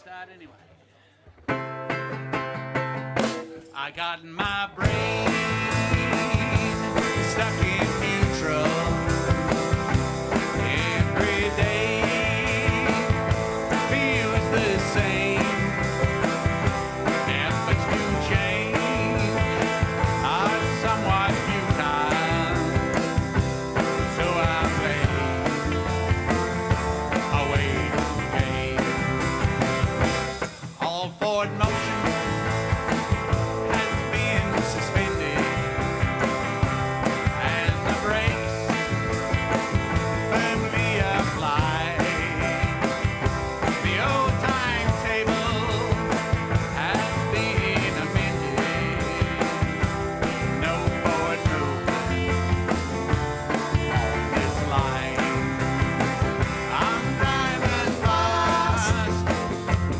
start anyway. I got my brain stuck in neutral. Every day feels the same. Efforts to change are somewhat futile. So I play a waiting game. All forward motion has been suspended, and the brakes firmly applied. The old timetable has been amended. No forward movement on this line. I'm driving fast,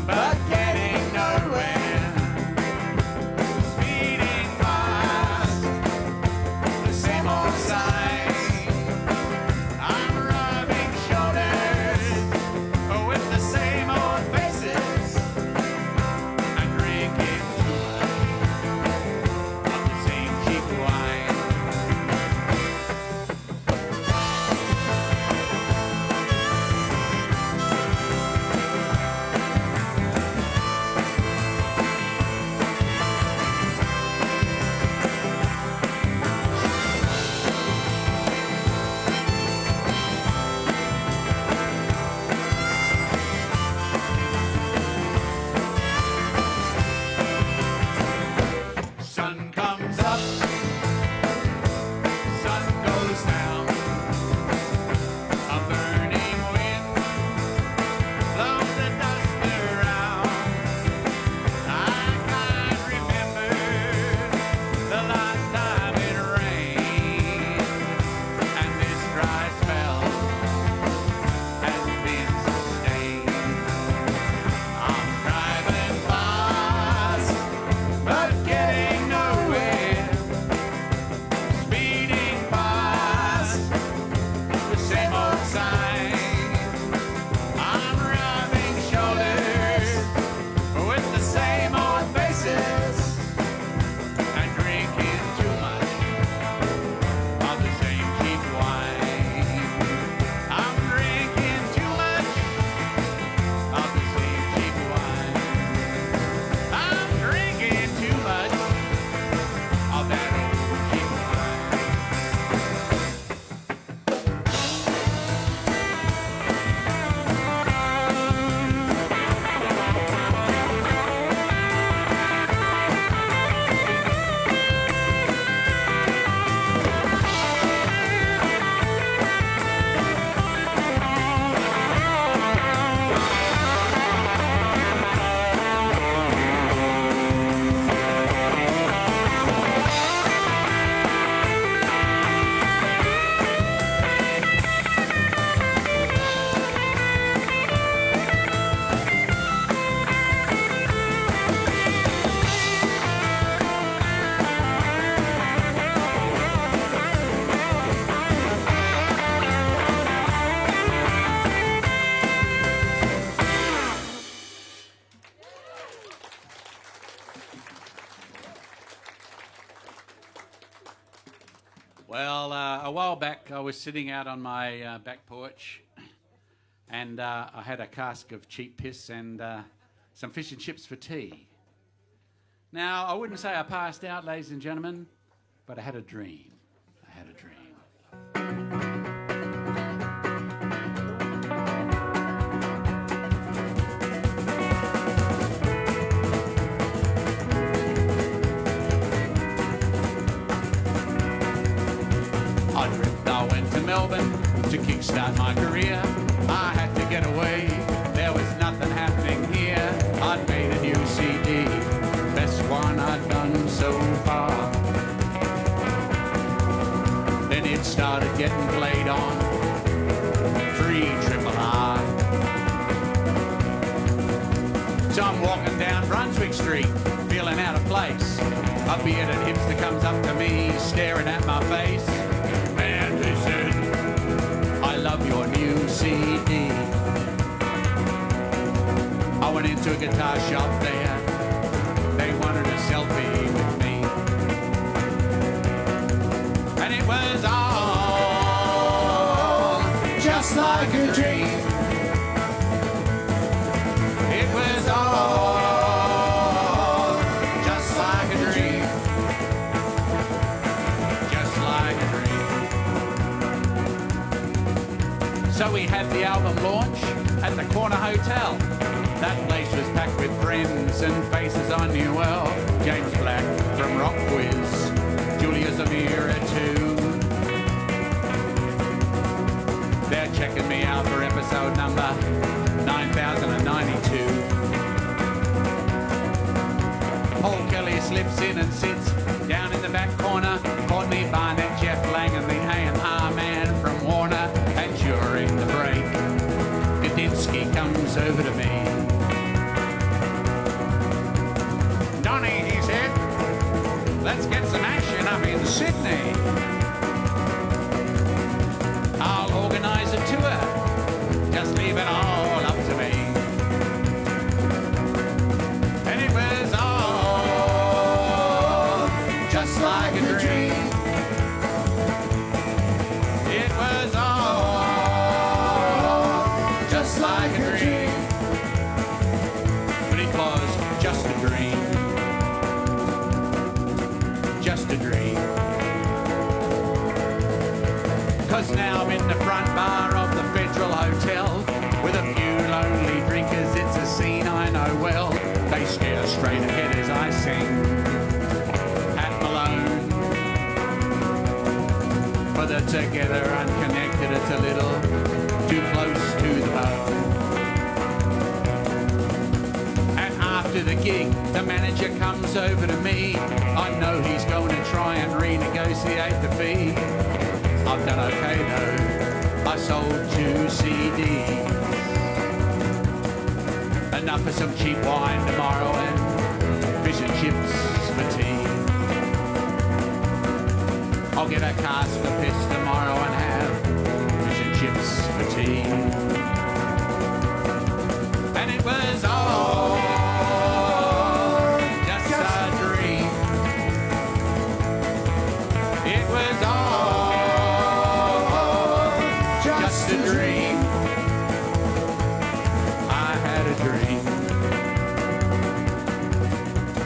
but getting nowhere. Speeding past the same old sign. I'm rubbing shoulders with the same old faces. I'm drinking too much of the same cheap wine. Sun comes up, sun goes down. A burning wind blows the dust around. I can't remember the last time it rained, and this dry spell has been sustained. I'm driving fast, but getting nowhere. Speeding past the same old sign. I'm rubbing shoulders with the same old faces and drinking too much of the same cheap wine. I'm drinking too much of the same cheap wine. I'm drinking too much of that old cheap wine. Well, a while back I was sitting out on my back porch, and I had a cask of cheap piss and some fish and chips for tea. Now, I wouldn't say I passed out, ladies and gentlemen, but I had a dream. I had a dream. I went to Melbourne to kickstart my career. I had to get away, there was nothing happening here. I'd made a new CD, best one I'd done so far. Then it started getting played on 3RRR. So I'm walking down Brunswick Street, feeling out of place. A bearded hipster comes up to me, staring at my face. Man, he said, I love your new CD. I I went into a guitar shop there. They wanted a selfie with me. And it was all just like a dream. It was all just like a dream. Just like a dream. So we had the album launch at the Corner Hotel. That place was packed with friends and faces I knew well. James Black from Rock Quiz, Julia Zamira too. They're checking me out for episode number 9092. Paul Kelly slips in and sits down in the back corner. Courtney Barnett, Jeff Lang and the A&R man from Warner. And during the break, Gadinsky comes over to me. Donnie, he said, let's get some action up in Sydney. I'll organise a tour. Just leave it all up to me. And it was all just like a dream. It was all just like a dream. But it was just a dream. Just a dream. 'Cause now I'm in the front bar of the Federal Hotel with a few lonely drinkers. It's a scene I know well. They stare straight ahead as I sing Pat Malone. For the together unconnected, it's a little too close to the bone. And after the gig, the manager comes over to me. I know he's going to try and renegotiate the fee. I've done okay though, I sold 2 CDs. Enough for some cheap wine tomorrow and fish and chips for tea. I'll get a cask of piss tomorrow and have fish and chips for tea. And it was all just a dream. It was all just a dream. I had a dream.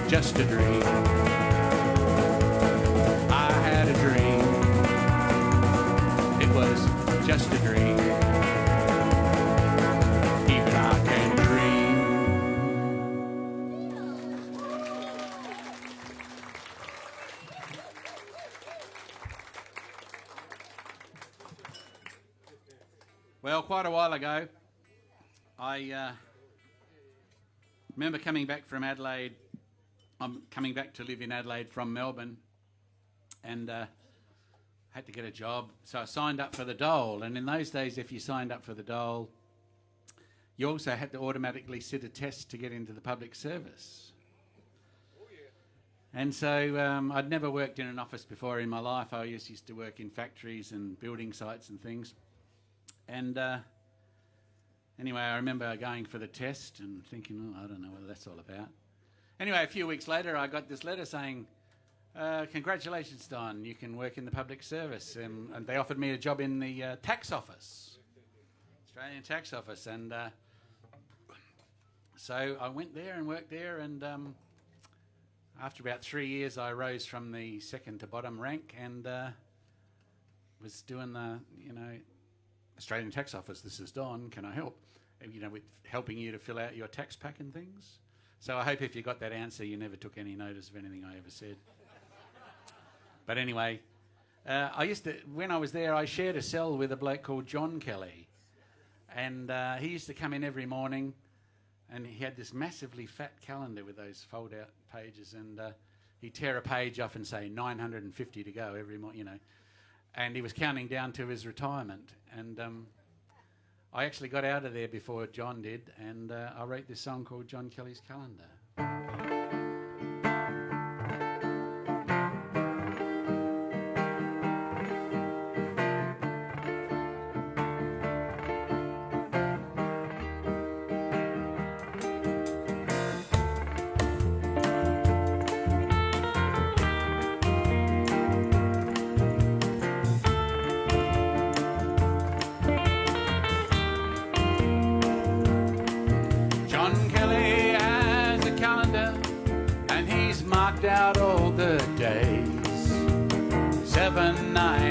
Just a dream. I had a dream. It was just a dream. Even I can dream. Well, quite a while ago, I remember coming back from Adelaide. I'm coming back to live in Adelaide from Melbourne, and had to get a job. So I signed up for the dole, and in those days, if you signed up for the dole, you also had to automatically sit a test to get into the public service. Oh, yeah. And so I'd never worked in an office before in my life. I used to work in factories and building sites and things. And anyway, I remember going for the test and thinking, oh, I don't know what that's all about. Anyway, a few weeks later, I got this letter saying, congratulations, Don, you can work in the public service. And they offered me a job in the tax office, Australian tax office. And so I went there and worked there. And after about 3 years, I rose from the second to bottom rank and was doing the, Australian tax office, this is Don, can I help? With helping you to fill out your tax pack and things. So I hope if you got that answer, you never took any notice of anything I ever said. But anyway, when I was there, I shared a cell with a bloke called John Kelly. And he used to come in every morning, and he had this massively fat calendar with those fold-out pages, and he'd tear a page off and say 950 to go every morning, And he was counting down to his retirement. And I actually got out of there before John did, and I wrote this song called John Kelly's Calendar.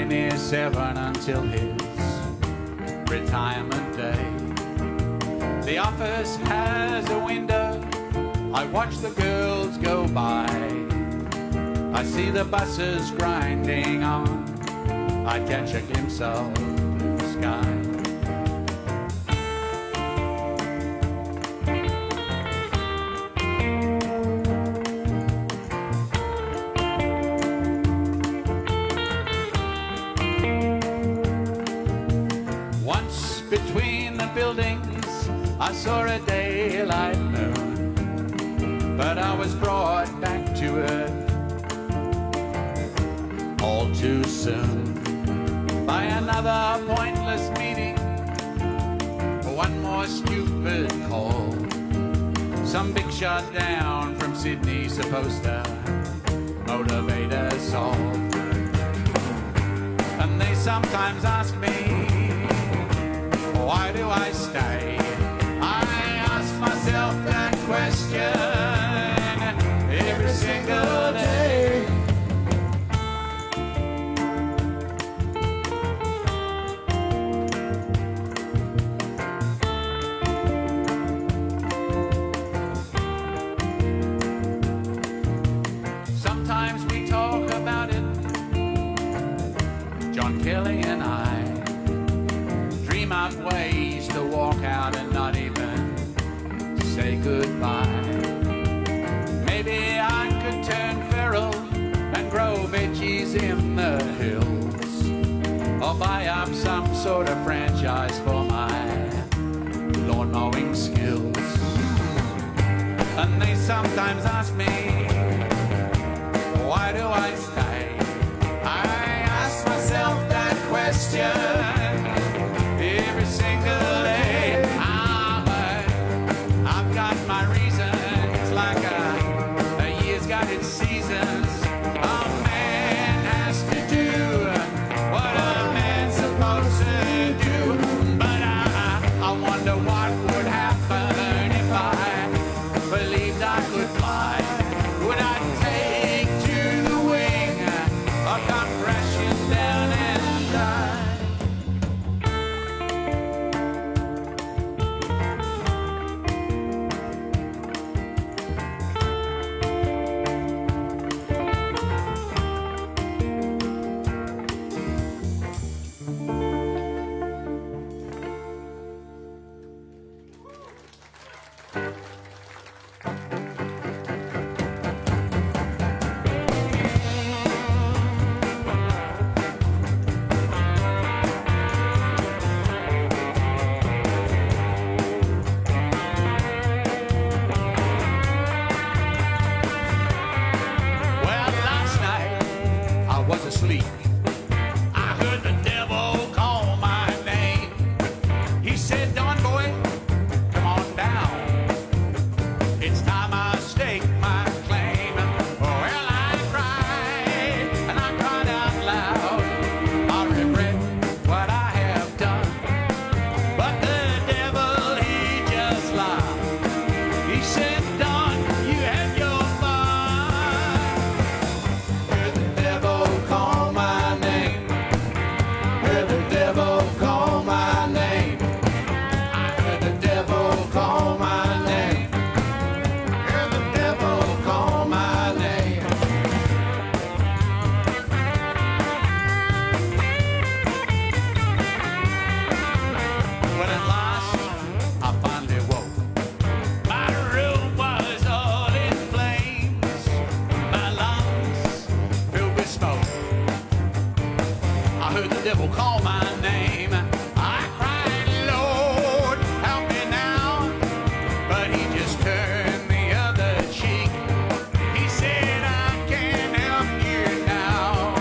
27 until his retirement day. The office has a window, I watch the girls go by. I see the buses grinding on, I catch a glimpse of blue sky. Once between the buildings I saw a daylight moon, but I was brought back to earth all too soon by another pointless meeting, one more stupid call. Some big shot down from Sydney supposed to motivate us all. And they sometimes ask me, why do I stay? I ask myself that question every single day. Sometimes we talk about it, John Kelly and I dream up ways to walk out and not even say goodbye. Maybe I could turn feral and grow veggies in the hills, or buy up some sort of franchise for my lawn mowing skills. And they sometimes ask me, why do I stay? I ask myself that question every single day. But I've got my reasons, like a year's got its seasons. A man has to do what a man's supposed to do. But I wonder what would happen if I believed I could fly. Would I take to the wing or come crashing down and die? Well, last night I was asleep. I heard the devil call my name. He said, Don boy, come on down. It's time I stake my claim. Well, I cried, and I cried out loud. I regret what I have done. But the devil, he just laughed. He said, Don, you had your fun. Heard the devil call my name. Heard the devil call my name. I heard the devil call my name. Heard the devil call my name. When at last I finally woke, my room was all in flames, my lungs filled with smoke. I heard the devil call my name. I cried, Lord, help me now. But he just turned the other cheek. He said, I can't help you now.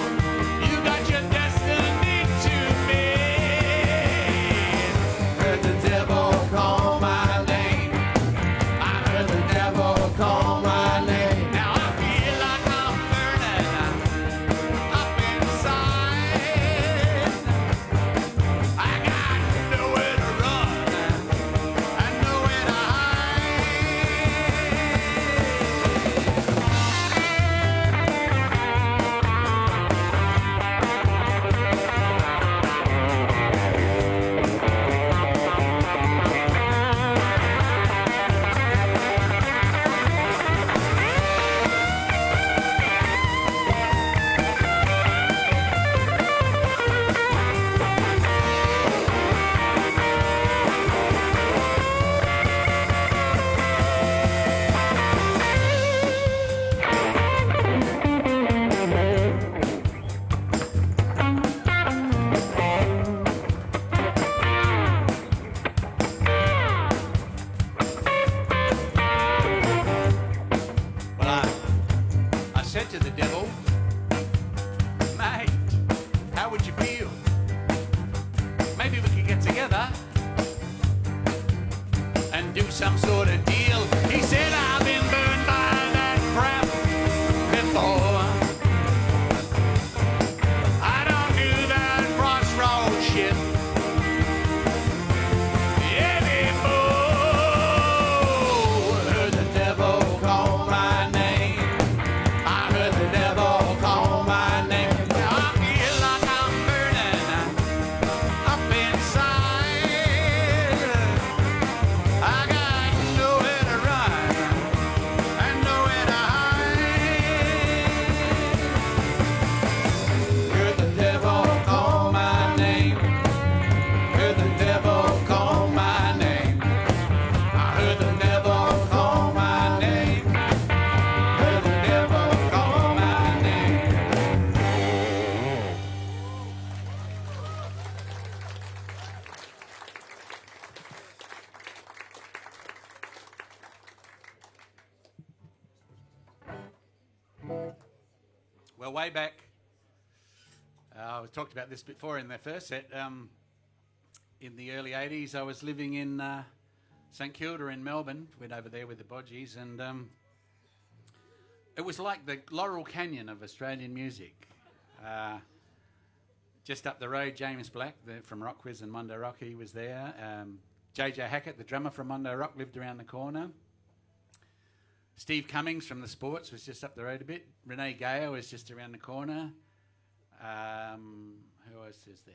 You got your destiny to meet. Heard the devil call my name. I heard the devil call my name. Now I feel like I'm burning up inside. some sort of deal. He said, I've been burned by that crap before. I don't do that crossroad shit anymore. Heard the devil call my name. I heard the devil call my name. I feel like I'm burning up inside. I got nowhere to run and nowhere to hide. Heard the devil call my name. Heard the devil call my name. I heard the devil call my name. Heard the devil call my name. Well, way back, I talked about this before in the first set. In the early 80s, I was living in St Kilda in Melbourne. Went over there with the Bodgies, and it was like the Laurel Canyon of Australian music. Just up the road, James Black from Rock Quiz and Mondo Rock, he was there. JJ Hackett, the drummer from Mondo Rock, lived around the corner. Steve Cummings from the Sports was just up the road a bit. Renee Gale was just around the corner. Who else is there?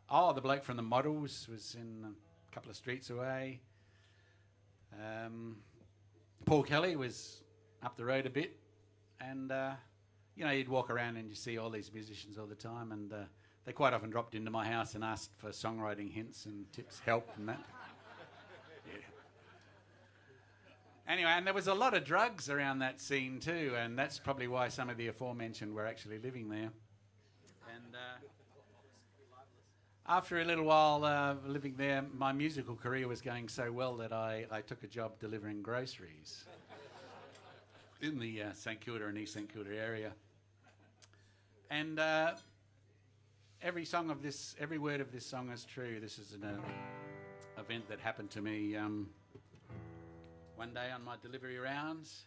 The bloke from the Models was in a couple of streets away. Paul Kelly was up the road a bit. And, you'd walk around and you see all these musicians all the time. And they quite often dropped into my house and asked for songwriting hints and tips, help and that. Yeah. Anyway, and there was a lot of drugs around that scene too. And that's probably why some of the aforementioned were actually living there. And after a little while living there, my musical career was going so well that I took a job delivering groceries in the St Kilda and East St Kilda area. And every word of this song is true. This is an event that happened to me one day on my delivery rounds.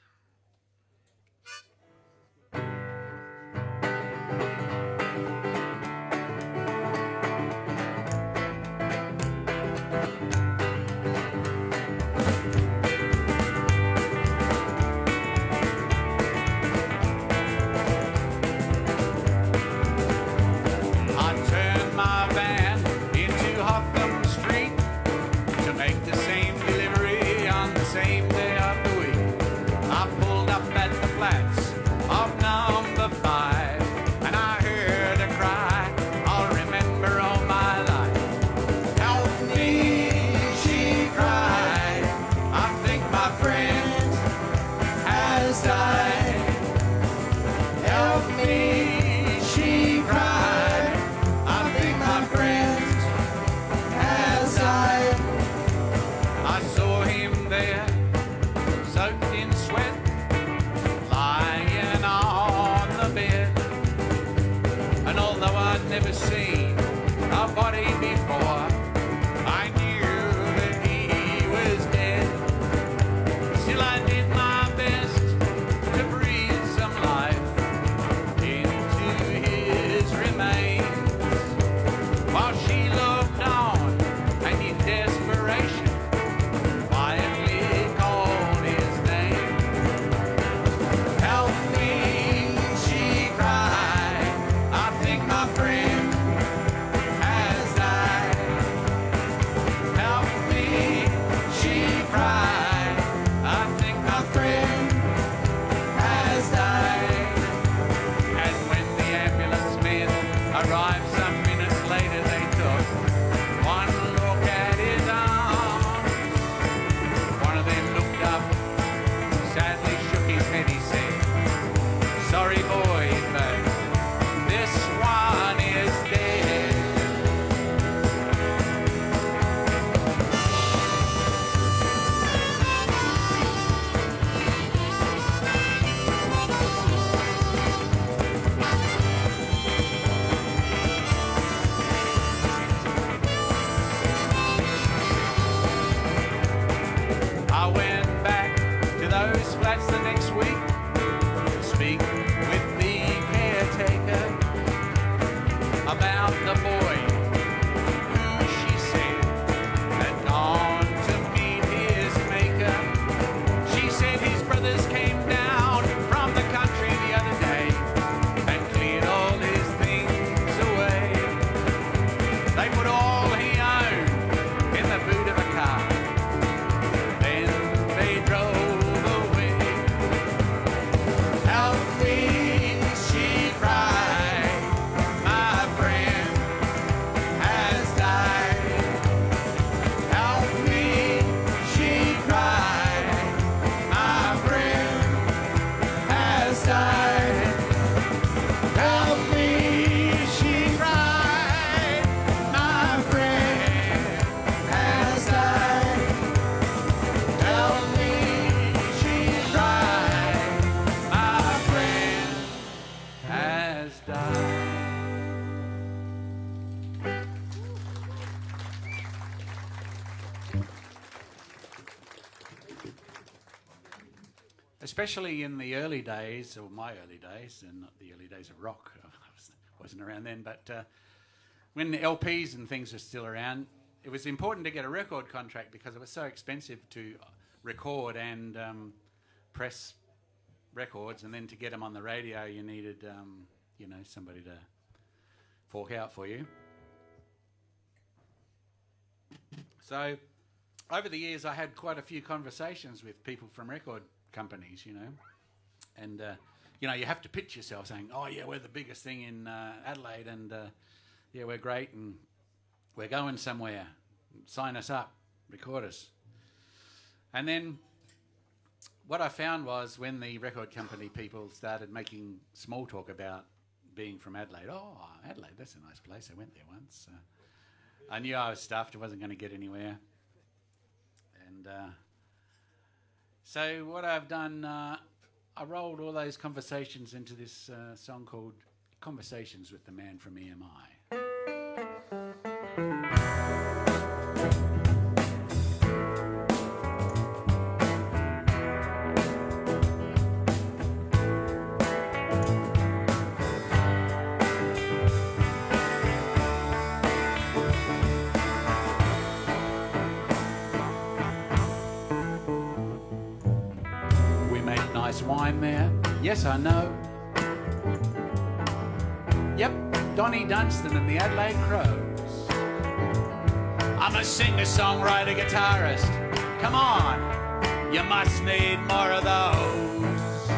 especially in the early days, or my early days, and not the early days of rock. I wasn't around then, but when the LPs and things were still around, it was important to get a record contract because it was so expensive to record and press records, and then to get them on the radio, you needed, somebody to fork out for you. So, over the years, I had quite a few conversations with people from record companies, and you have to pitch yourself saying, "Oh yeah, we're the biggest thing in Adelaide, and yeah, we're great, and we're going somewhere. Sign us up, record us." And then what I found was when the record company people started making small talk about being from Adelaide, "Oh, Adelaide, that's a nice place. I went there once." I knew I was stuffed. I wasn't going to get anywhere. And so what I've done, I rolled all those conversations into this song called Conversations with the Man from EMI. Wine there, yes I know. Yep, Donnie Dunstan and the Adelaide Crows. I'm a singer, songwriter, guitarist. Come on, you must need more of those.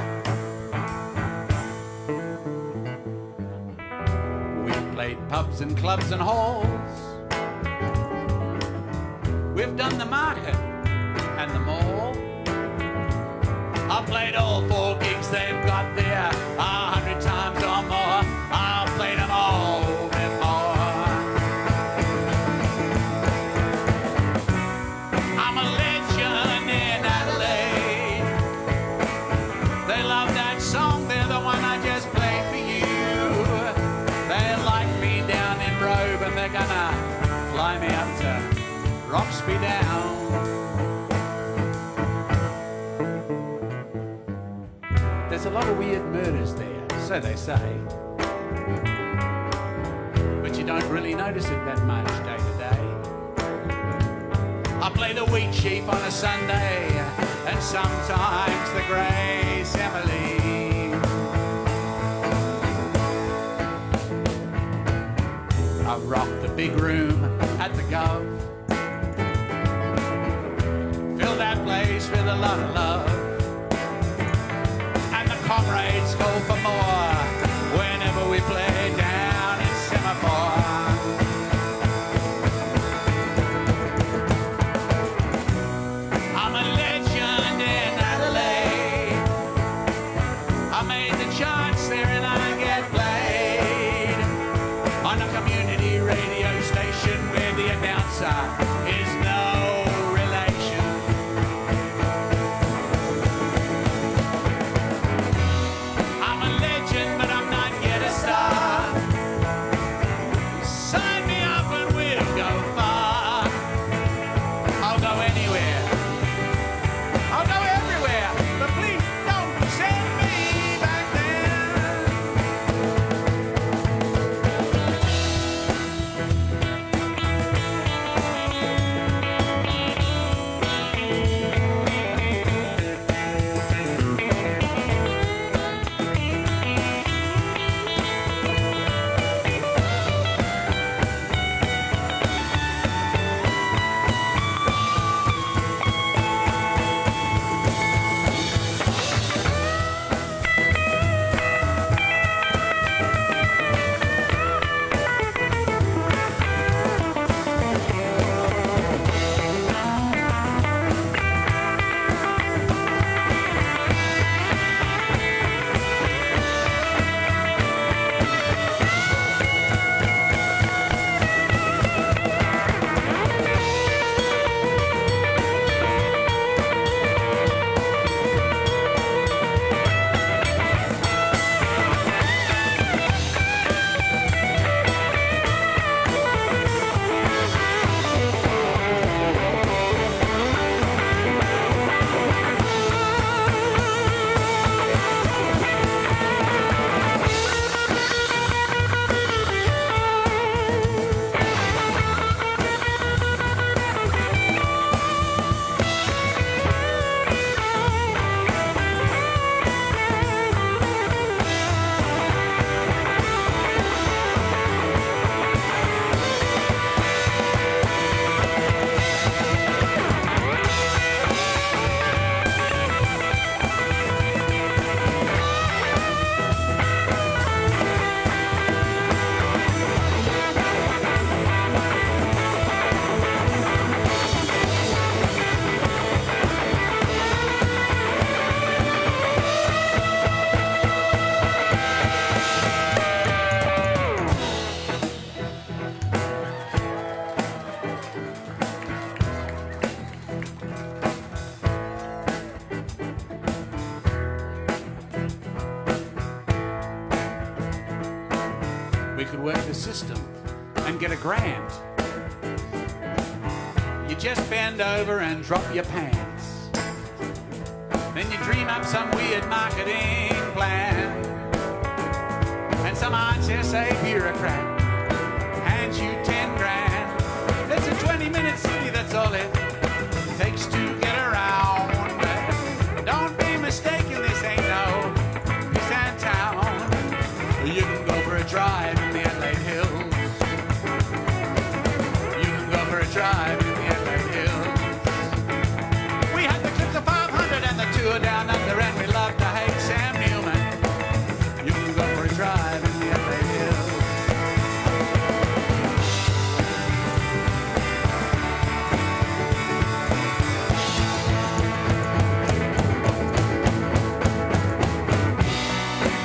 We've played pubs and clubs and halls. We've done the market and the mall. I've played all 4 gigs they've got there 100 times or more. I've played them all before. I'm a legend in Adelaide. They love that song, they're the one I just played for you. They like me down in Robe and they're gonna fly me up to Roxby Down. There's a lot of weird murders there, so they say. But you don't really notice it that much day to day. I play the wheat sheep on a Sunday, and sometimes the Grace Emily. I rock the big room at the Gov. Fill that place with a lot of love. Comrades go for more whenever we play down in Semaphore. I'm a legend in Adelaide. I made the charts there and I get played on a community radio station where the announcer we could work the system and get a grant. You just bend over and drop your pants. Then you dream up some weird marketing plan. And some RSA bureaucrat hands you 10 grand. It's a 20-minute city, that's all it takes to get around. Don't be mistaken, this ain't no Busan town. You can go for a drive in the Adelaide Hills. You can go for a drive in the Adelaide Hills. We had the Clips of 500 and the tour down under, and we love to hate Sam Newman. You can go for a drive in the Adelaide Hills.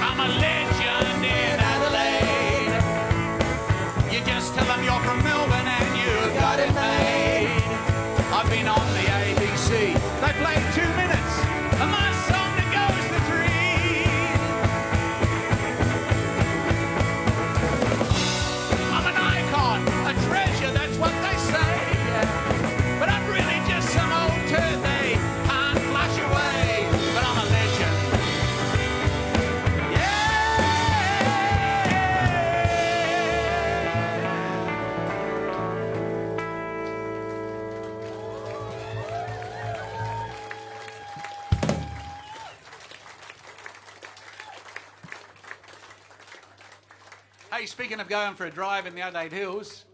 I'm a legend in Adelaide. You just tell them you're from Melbourne and you got it made. I've been on the ABC. They played 2 minutes and my song that goes to 3. I'm an icon, a treasure, that's what they say. But I'm really just some old turd they can't flash away. But I'm a legend. Hey, speaking of going for a drive in the Adelaide Hills,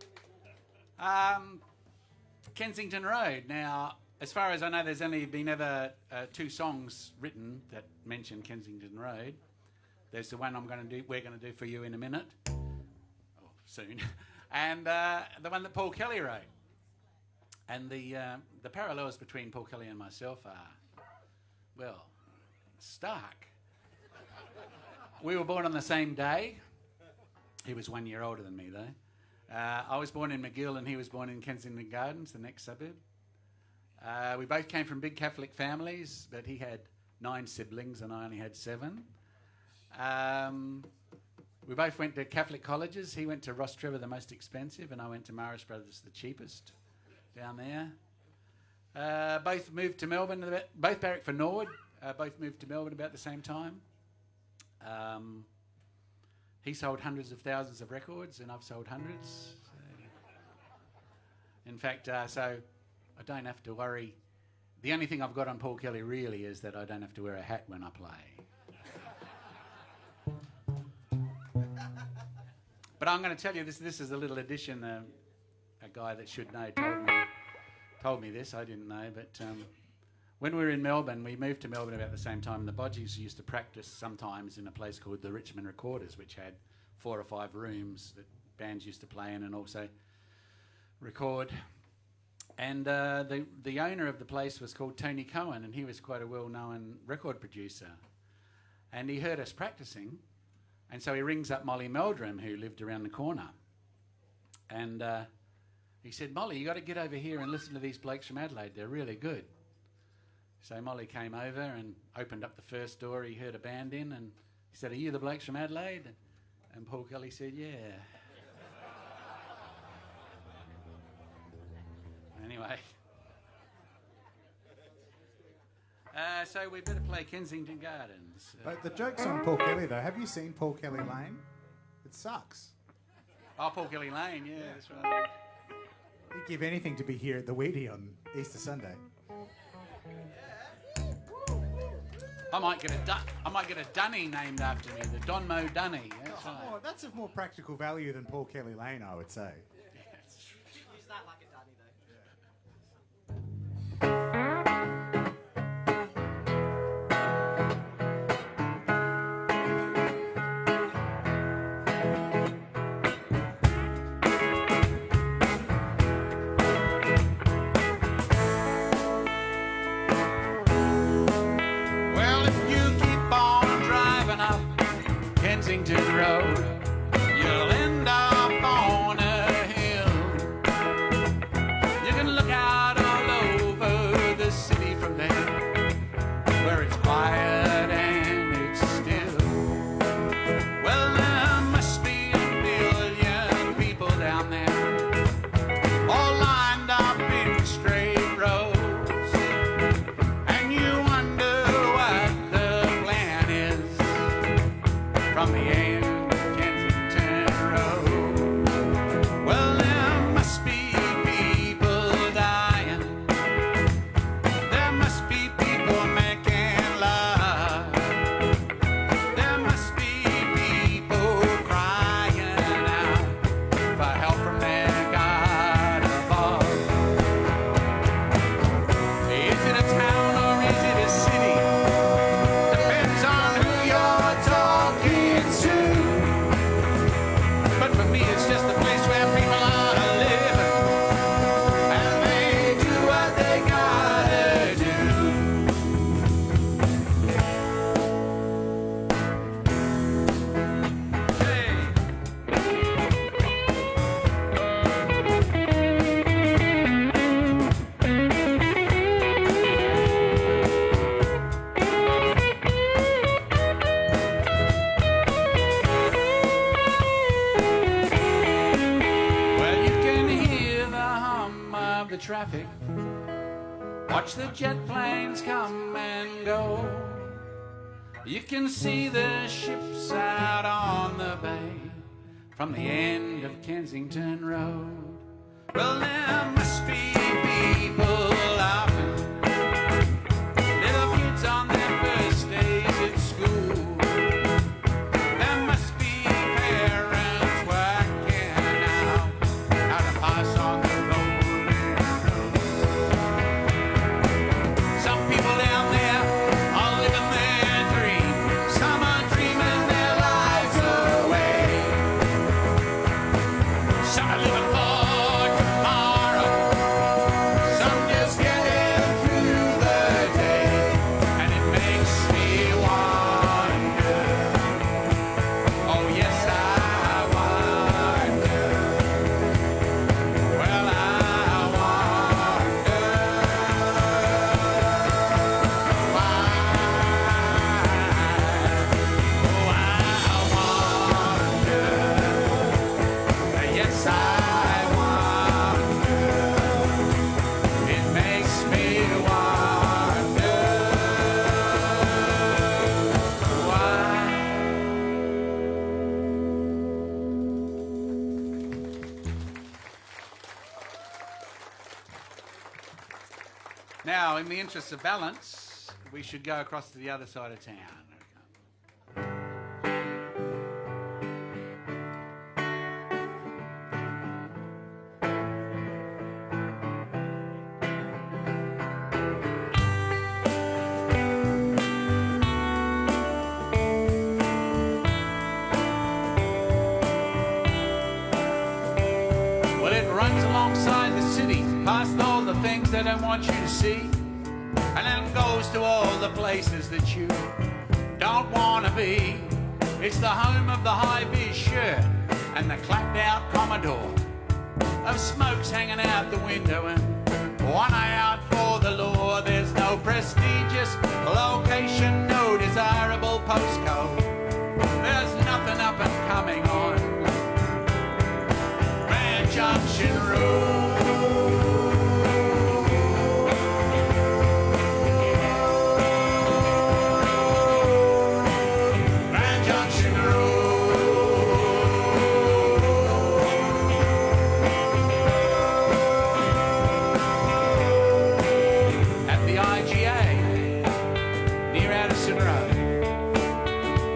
Kensington Road. Now, as far as I know, there's only been ever 2 songs written that mention Kensington Road. There's the one we're going to do for you in a minute, or soon, and the one that Paul Kelly wrote. And the parallels between Paul Kelly and myself are, well, stark. We were born on the same day. He was 1 year older than me, though. I was born in McGill and he was born in Kensington Gardens, the next suburb. We both came from big Catholic families, but he had 9 siblings and I only had 7. We both went to Catholic colleges. He went to Ross Trevor, the most expensive, and I went to Morris Brothers, the cheapest, down there. Both moved to Melbourne, both barracked for Nord, both moved to Melbourne about the same time. He sold hundreds of thousands of records, and I've sold hundreds. So. In fact, so I don't have to worry. The only thing I've got on Paul Kelly really is that I don't have to wear a hat when I play. But I'm going to tell you, this is a little addition. A guy that should know told me this. I didn't know, but when we were in Melbourne, we moved to Melbourne about the same time. The Bodgies used to practice sometimes in a place called the Richmond Recorders, which had 4 or 5 rooms that bands used to play in and also record. And the owner of the place was called Tony Cohen, and he was quite a well-known record producer. And he heard us practicing, and so he rings up Molly Meldrum, who lived around the corner. And he said, "Molly, you got to get over here and listen to these blokes from Adelaide. They're really good." So Molly came over and opened up the first door. He heard a band in, and he said, "Are you the blokes from Adelaide?" And Paul Kelly said, "Yeah." Anyway. So we better play Kensington Gardens. But the joke's on Paul Kelly, though. Have you seen Paul Kelly Lane? It sucks. Oh, Paul Kelly Lane, yeah, that's right. He'd give anything to be here at the Wheaty on Easter Sunday. I might get a dunny named after me, the Don Mo Dunny. That's right. Oh, that's of more practical value than Paul Kelly Lane, I would say. Use that like a dunny, though. Well, if you keep on driving up Kensington Road, you'll end up on a hill. You can look out all over the city from there, where it's quiet and it's still. Well, there must be a traffic. Watch the jet planes come and go. You can see the ships out on the bay from the end of Kensington Road. Well, there must be people laughing, little kids on their first days at school. There must be parents working out how to pass on the rolling road. Some people down there are living their dream. Some are dreaming their lives away. Some are living for tomorrow. Some just getting through the day. And it makes me wonder. Oh yes, I wonder. Well, I wonder why. Oh, I wonder. Yes, I wonder. It makes me wonder why. Now, in the interest of balance, we should go across to the other side of town. Well, it runs alongside the city, past all the things they don't want you to see, and then goes to all the places that you don't want to be. It's the home of the high-vis shirt and the clapped-out Commodore, of smokes hanging out the window and one eye out for the law. There's no prestigious location, no desirable postcode. There's nothing up and coming on Grand Junction Road. Grand Junction Road. At the IGA, near Addison Road,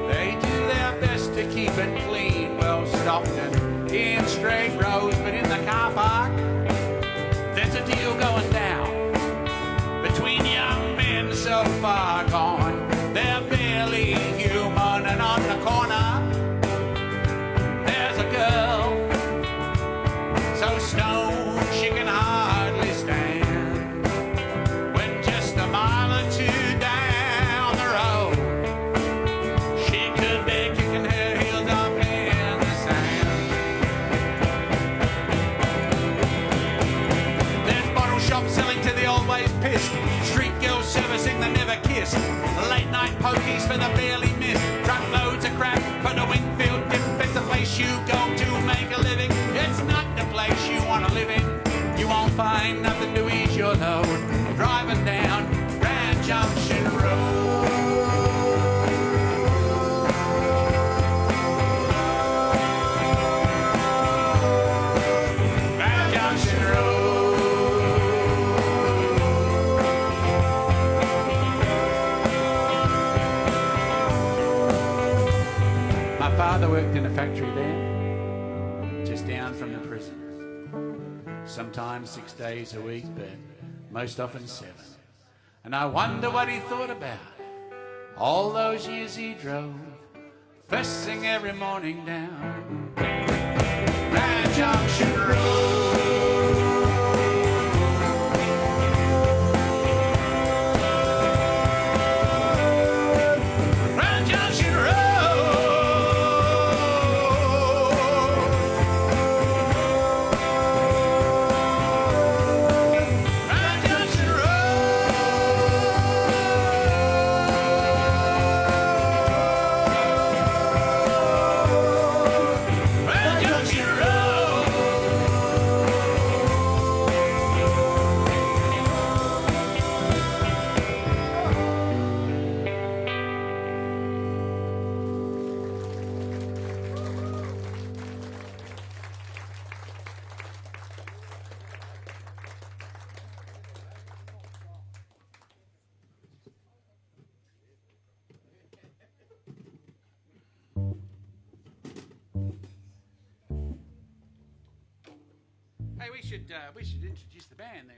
they do their best to keep it clean, well stocked and in straight rows, but in the car park, there's a deal going down between young men so far gone, they're barely human, and on the corner, there's a girl so stoned she can hardly stand, when just a mile or two down the road, she could be kicking her heels up in the sand. There's bottle shops selling to the always pissed, street girls servicing the never kissed, late night pokies for the barely missed, truckloads of crap for the Wingfield dip. It's the place you go to make a living, it's not the place you want to live in. You won't find nothing to ease your load driving down Grand Junction Road. Grand Junction Road. My father worked in a factory there, just down from the prison. Sometimes 6 days a week, but most often 7. And I wonder what he thought about all those years he drove, first thing every morning down Grand Junction Road. Grand Junction Road. Grand Junction Road. Grand Junction Road. Hey, we should introduce the band there.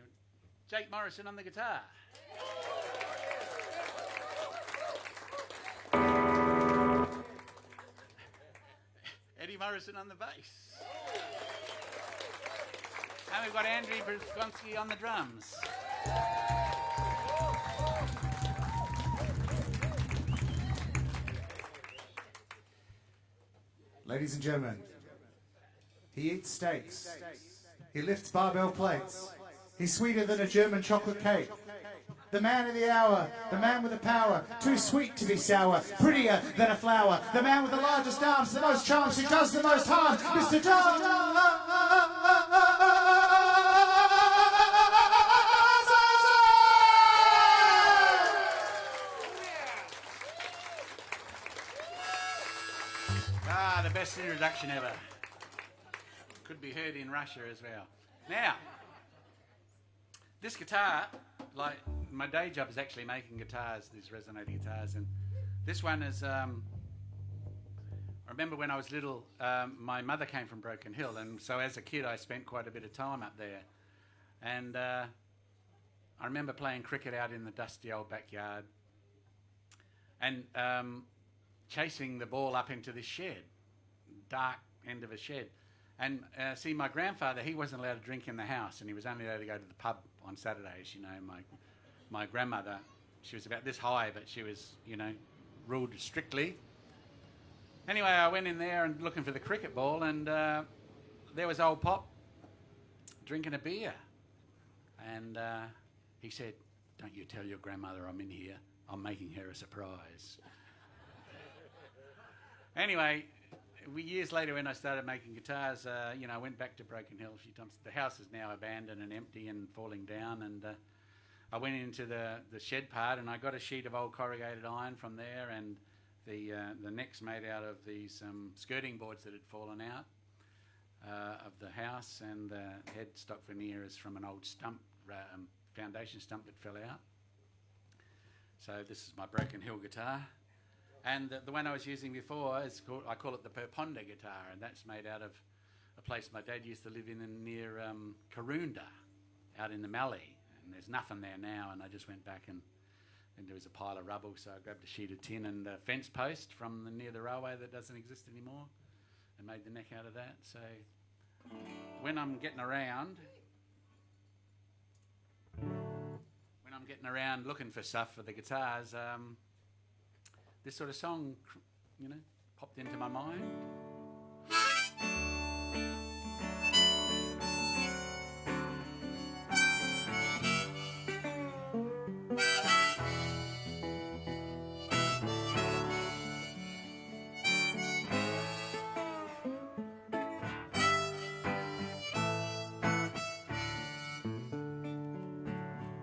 Jake Morrison on the guitar. Eddie Morrison on the bass. And we've got Andrew Brzezinski on the drums. Ladies and gentlemen, he eats steaks. He lifts barbell plates. He's sweeter than a German chocolate cake. The man of the hour, the man with the power, too sweet to be sour, prettier than a flower. The man with the largest arms, the most charms, who does the most harm, Mr. Tom. Ah, the best introduction ever. Could be heard in Russia as well. Now, this guitar, like my day job is actually making guitars, these resonating guitars, and this one is, I remember when I was little, my mother came from Broken Hill, and so as a kid I spent quite a bit of time up there. And I remember playing cricket out in the dusty old backyard and chasing the ball up into this shed, dark end of a shed. And see, my grandfather, he wasn't allowed to drink in the house, and he was only allowed to go to the pub on Saturdays. You know, my grandmother, she was about this high, but she was, you know, ruled strictly. Anyway, I went in there and looking for the cricket ball, and there was old Pop drinking a beer. And he said, "Don't you tell your grandmother I'm in here. I'm making her a surprise." Anyway, years later when I started making guitars, you know, I went back to Broken Hill a few times. The house is now abandoned and empty and falling down, and I went into the shed part, and I got a sheet of old corrugated iron from there, and the neck's made out of these skirting boards that had fallen out of the house, and the headstock veneer is from an old stump, foundation stump that fell out. So this is my Broken Hill guitar. And the one I was using before is called, I call it the Perponda guitar, and that's made out of a place my dad used to live in near Karoonda, out in the Mallee. And there's nothing there now, and I just went back and there was a pile of rubble, so I grabbed a sheet of tin and a fence post from near the railway that doesn't exist anymore and made the neck out of that. So when I'm getting around looking for stuff for the guitars, this sort of song, you know, popped into my mind.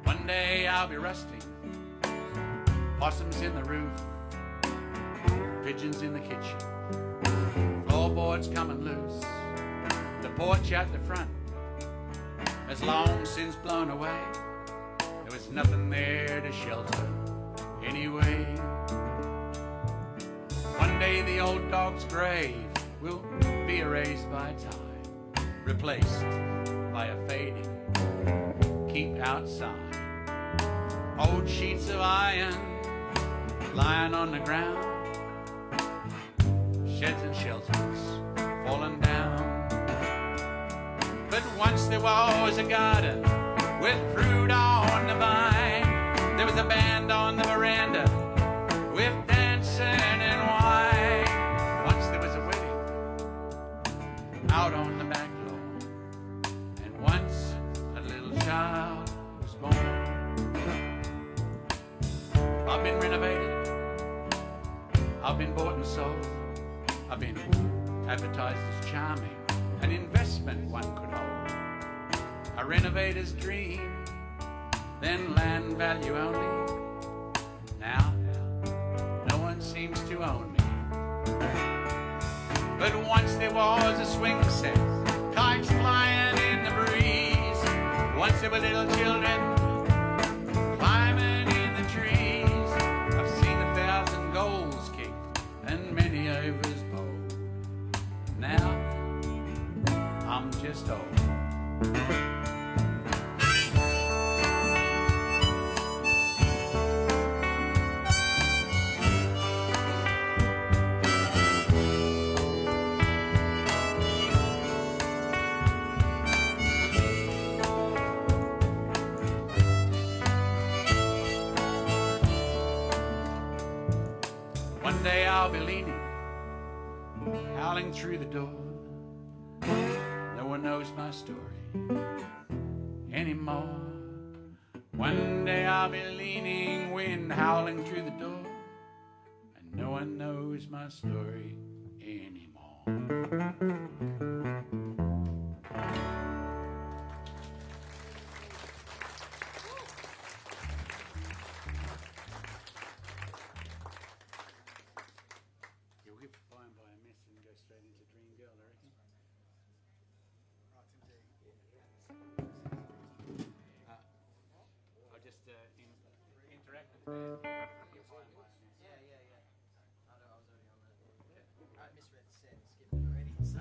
One day I'll be rusting, possums in the roof, pigeons in the kitchen, floorboards coming loose, the porch out the front has long since blown away. There was nothing there to shelter anyway. One day the old dog's grave will be erased by time, replaced by a fading keep outside. Old sheets of iron lying on the ground, sheds and shelters falling down. But once there was a garden with fruit on the vine. There was a band on the veranda with dancing and wine. Once there was a wedding out on the back lawn, and once a little child was born. I've been renovated, I've been bought and sold, I've been advertised as charming, an investment one could hold. A renovator's dream, then land value only. Now, no one seems to own me. But once there was a swing set, kites flying in the breeze. Once there were little children climbing in the trees. I've seen 1,000 goals kicked and many overs bowled. Now I'm just old. One day I'll be leaning, howling through the door. No one knows my story anymore. One day I'll be leaning, wind howling through the door, and no one knows my story anymore. You'll get by and buy a mess and go straight into Dream Girl, I reckon. I'll just interact with the band. You'll buy and buy a mess. Yeah. I know, I was already on that. I misread the set and skipped it already. So.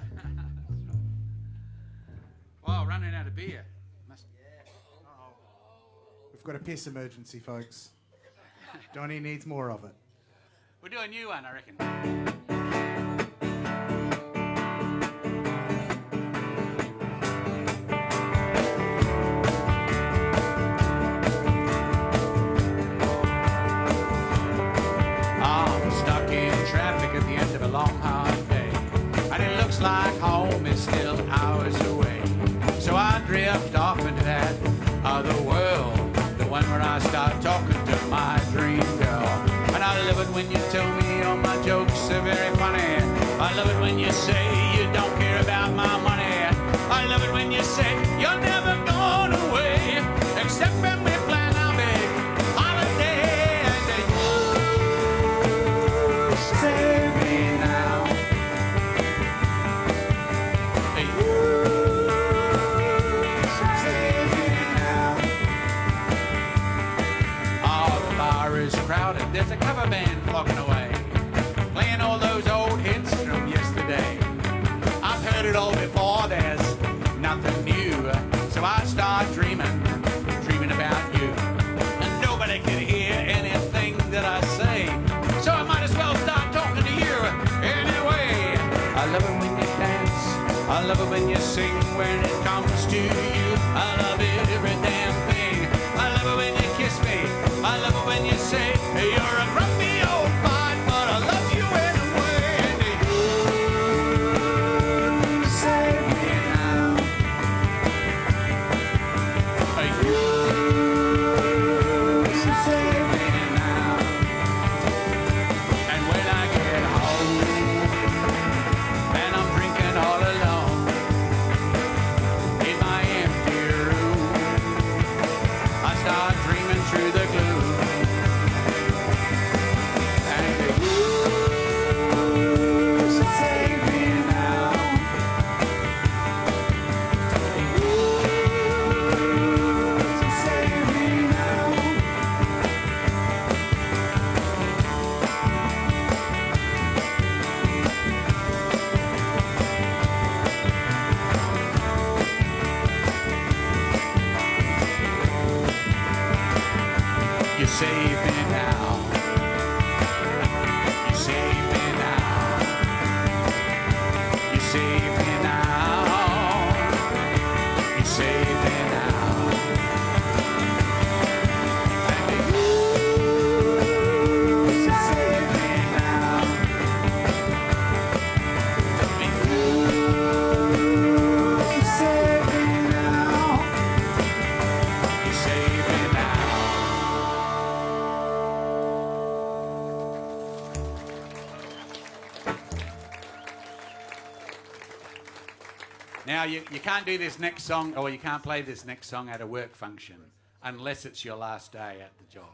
Wow, running out of beer. Must... We've got a piss emergency, folks. Donnie needs more of it. We'll do a new one, I reckon. I'm stuck in traffic at the end of a long, hard day, and it looks like home is still hours away. So I drift off into that other world, the one where I start talking to my dream girl. And I love it when you tell me all my jokes are very funny. I love it when you say you don't care about my money. I love it when you say you're never going away, except when we plan our big holiday. And you save me now. You save me now. Oh, the bar is crowded. There's a cover band flocking away, playing all those old hits from yesterday. I've heard it all before, there's nothing new. So I start dreaming about you. And nobody can hear anything that I say, so I might as well start talking to you anyway. I love it when you dance, I love it when you sing. When it comes to you, I love it every damn thing. I love it when you kiss me, I love it when you say you're a grumpy old fart, but I love you anyway. And you save me now. You save me now. And when I get home and I'm drinking all alone in my empty room, I start dreaming through the gloom. And you save me now. You save me now. You save me now. You save me now. You save me now. You save me now. And you save me now. And you save me now. You save me now. Now, you can't do this next song, or you can't play this next song at a work function unless it's your last day at the job.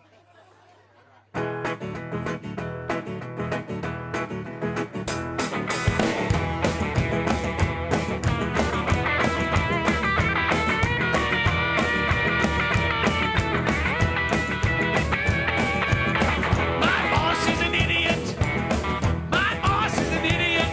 My boss is an idiot. My boss is an idiot.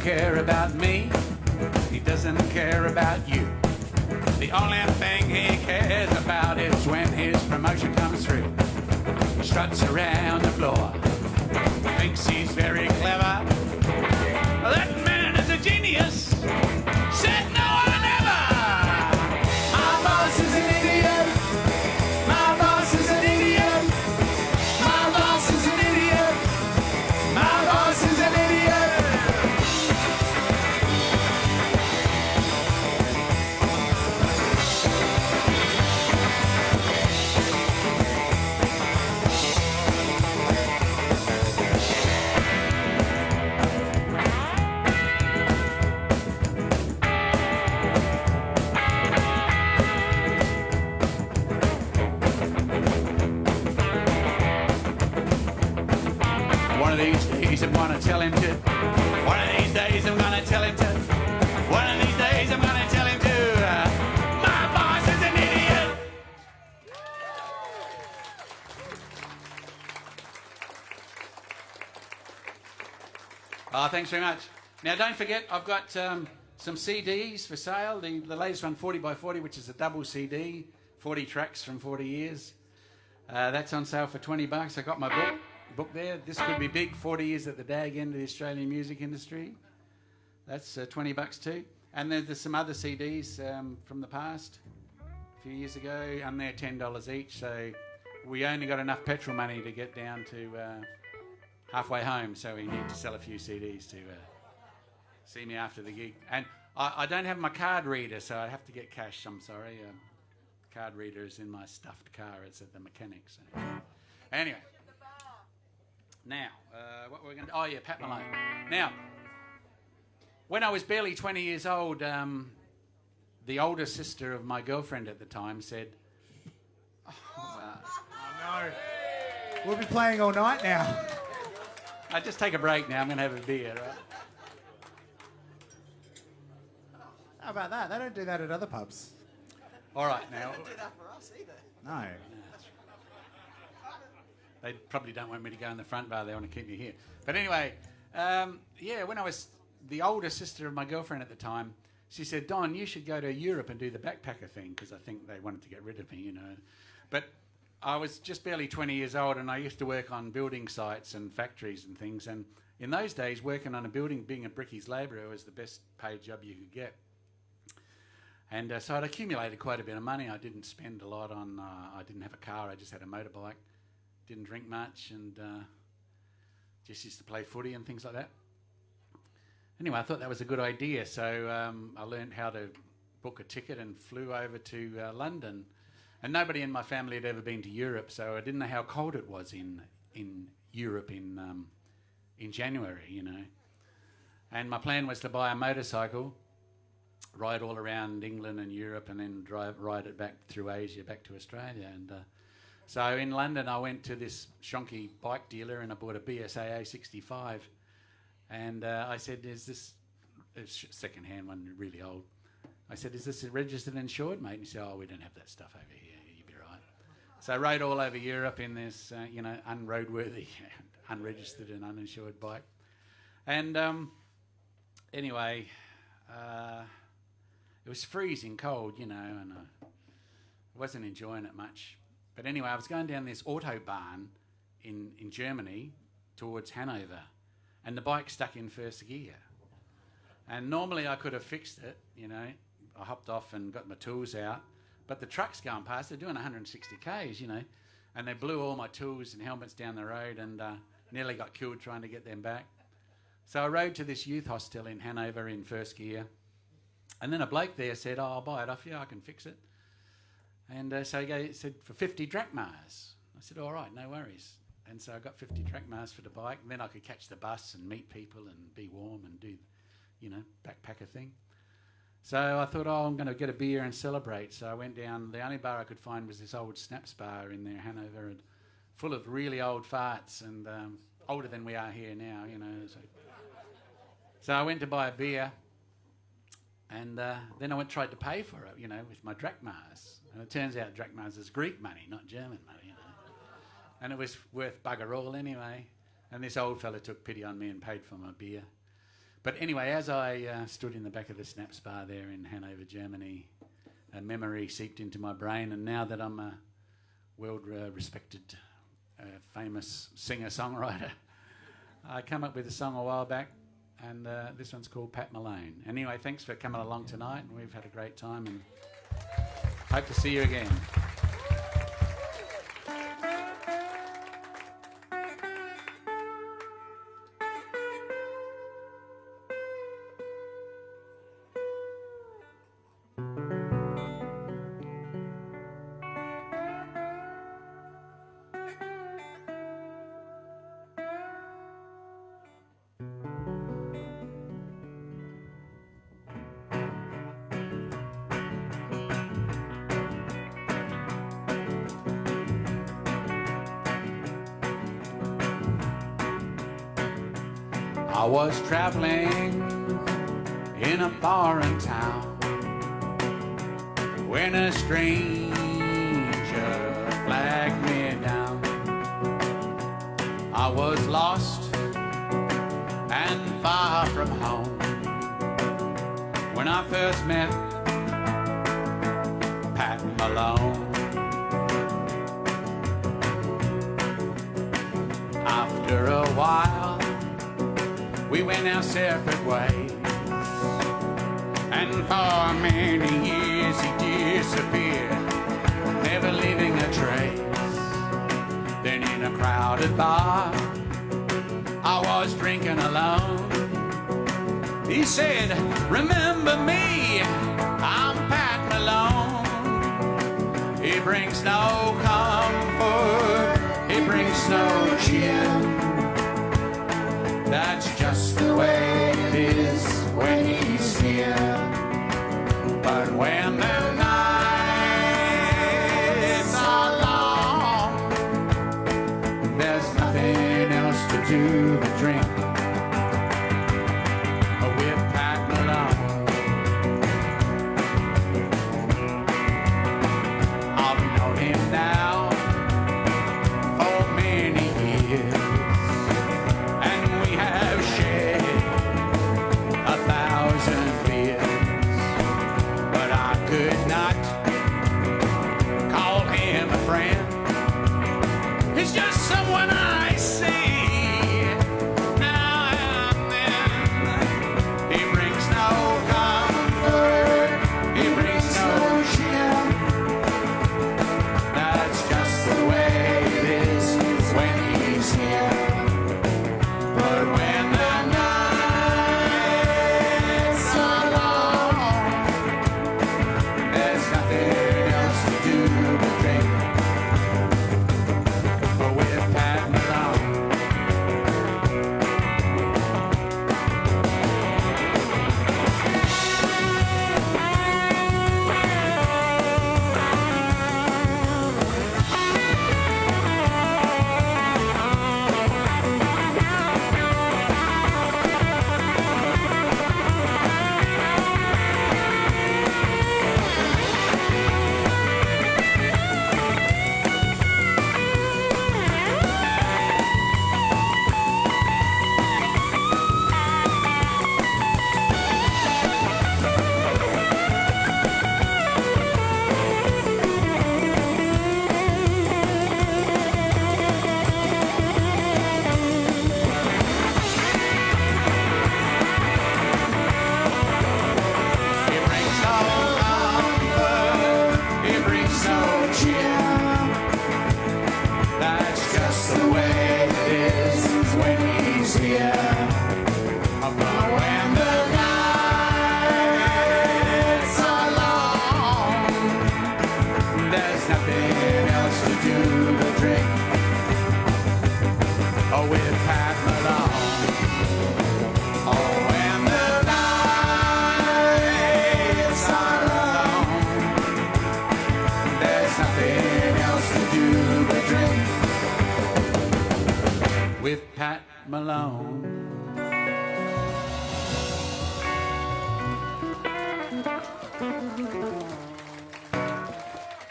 care about me, he doesn't care about you. The only thing he cares about is when his promotion comes through. He struts around the floor, thinks he's very clever. That man is a genius, said no one ever. My boss is an idiot. My boss is an idiot. My boss is an idiot. My boss is an idiot. One of these days I'm gonna tell him to. One of these days I'm gonna tell him to. One of these days I'm gonna tell him to. My boss is an idiot. Oh, thanks very much. Now don't forget, I've got some CDs for sale. The latest one, 40 by 40, which is a double CD, 40 tracks from 40 years. That's on sale for $20. I got my book there. This could be big, 40 years at the dag end of the Australian music industry. That's $20 too. And there's some other CDs from the past, a few years ago, and they're $10 each. So we only got enough petrol money to get down to halfway home, so we need to sell a few CDs to see me after the gig. And I don't have my card reader, so I have to get cash. I'm sorry. Card reader is in my stuffed car. It's at the mechanic. So. Anyway. Now, what were we going to do? Oh, yeah, Pat Malone. Now, when I was barely 20 years old, the older sister of my girlfriend at the time said, Oh, no. We'll be playing all night now. just take a break now. I'm going to have a beer, right? How about that? They don't do that at other pubs. All right, now. They don't do that for us either. No. They probably don't want me to go in the front bar. They want to keep me here. But anyway, when I was the older sister of my girlfriend at the time, she said, Don, you should go to Europe and do the backpacker thing, because I think they wanted to get rid of me, you know. But I was just barely 20 years old, and I used to work on building sites and factories and things. And in those days, working on a building, being a brickies labourer, was the best paid job you could get. And so I'd accumulated quite a bit of money. I didn't spend a lot on, I didn't have a car, I just had a motorbike. Didn't drink much, and just used to play footy and things like that. Anyway, I thought that was a good idea, so I learned how to book a ticket and flew over to London. And nobody in my family had ever been to Europe, so I didn't know how cold it was in Europe in January, you know. And my plan was to buy a motorcycle, ride all around England and Europe, and then ride it back through Asia, back to Australia. And so in London, I went to this shonky bike dealer and I bought a BSA A65. And I said, is this, second-hand one, really old. I said, is this registered and insured, mate? And he said, oh, we don't have that stuff over here. You'll be right. So I rode all over Europe in this, unroadworthy, unregistered and uninsured bike. And anyway, it was freezing cold, you know, and I wasn't enjoying it much. But anyway, I was going down this autobahn in Germany towards Hanover, and the bike stuck in first gear. And normally I could have fixed it, you know. I hopped off and got my tools out. But the trucks going past, they're doing 160 Ks, you know. And they blew all my tools and helmets down the road, and nearly got killed trying to get them back. So I rode to this youth hostel in Hanover in first gear. And then a bloke there said, oh, I'll buy it off you, I can fix it. And so he said, for 50 drachmas. I said, all right, no worries. And so I got 50 drachmas for the bike. And then I could catch the bus and meet people and be warm and do, you know, backpacker thing. So I thought, oh, I'm going to get a beer and celebrate. So I went down. The only bar I could find was this old Snaps bar in there, Hanover, and full of really old farts and older than we are here now, you know. So I went to buy a beer. And then I tried to pay for it, you know, with my drachmas. And it turns out drachmas is Greek money, not German money, you know. And it was worth bugger all anyway. And this old fella took pity on me and paid for my beer. But anyway, as I stood in the back of the Snaps bar there in Hanover, Germany, a memory seeped into my brain, and now that I'm a world-respected, famous singer-songwriter, I came up with a song a while back, and this one's called Pat Malone. Anyway, thanks for coming along tonight, and we've had a great time, and hope to see you again. I was traveling in a foreign town when a stranger flagged me down. I was lost and far from home when I first met Pat Malone. After a while, we went our separate ways, and for many years he disappeared, never leaving a trace. Then in a crowded bar, I was drinking alone. He said, "Remember me, I'm Pat Malone." He brings no comfort, he brings no cheer. That's just the way it is when he's here. But when the nights are long, there's nothing else to do but drink with Pat Malone. I've known him now for many years, it's just someone I see now and then. He brings no comfort, he brings no cheer. That's just the way it is when he's here. But when the nights are long, there's nothing else to do but drink with Pat Malone. With Pat Malone.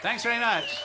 Thanks very much.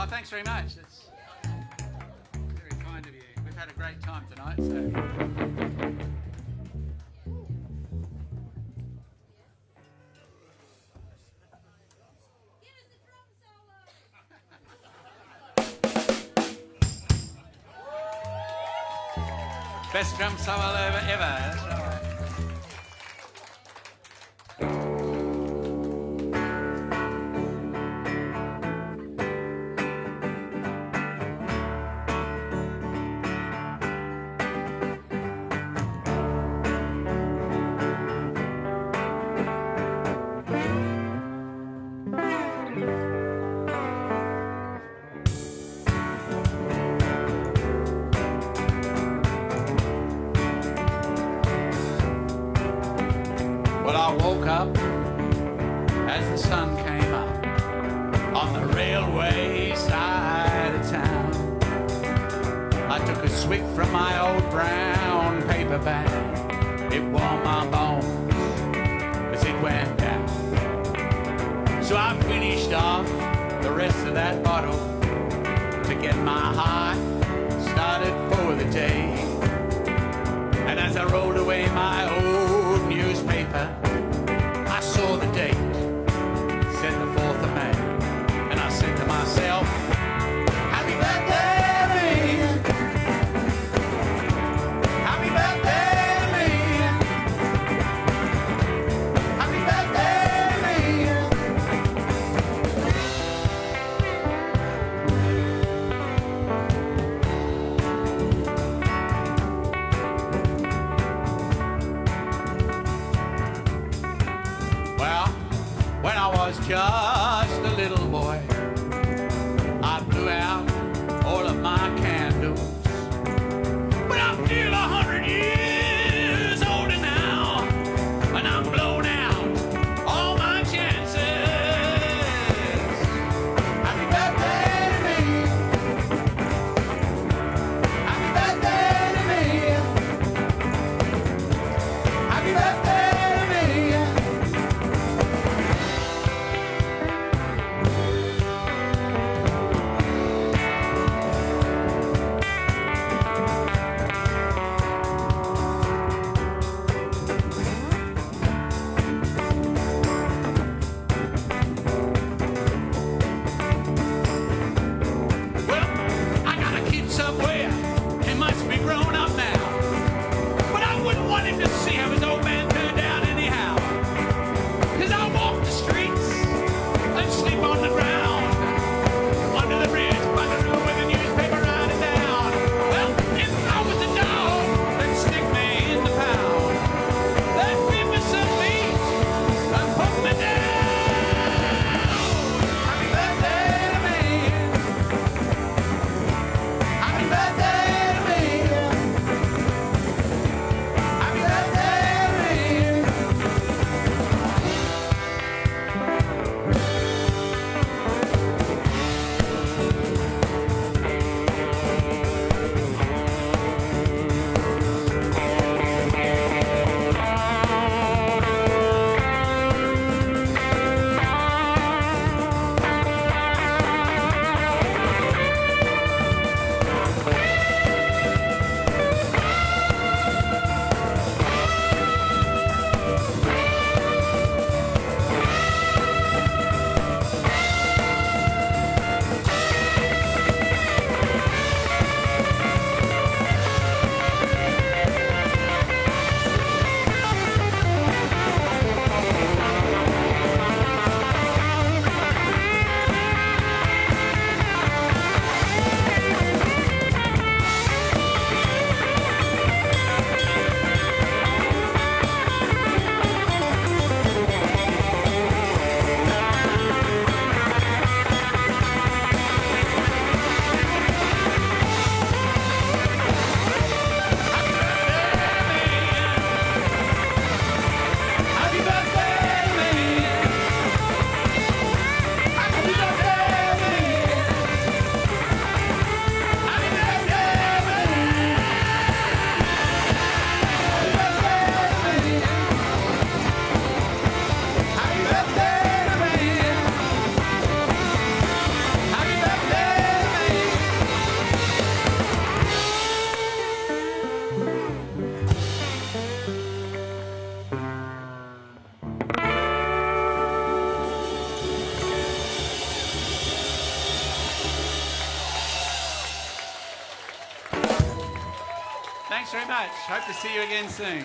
thanks very much. That's very kind of you. We've had a great time tonight. So. Best drum solo ever. That's right. Well, I woke up as the sun came up on the railway side of town. I took a swig from my old brown paper bag. It warmed my bones as it went down. So I finished off the rest of that bottle to get my heart started for the day. And as I rolled away my old newspaper, I saw the date, said the 4th of May, and I said to myself, happy birthday to me, happy birthday to me, happy birthday to me. Thanks very much. Hope to see you again soon.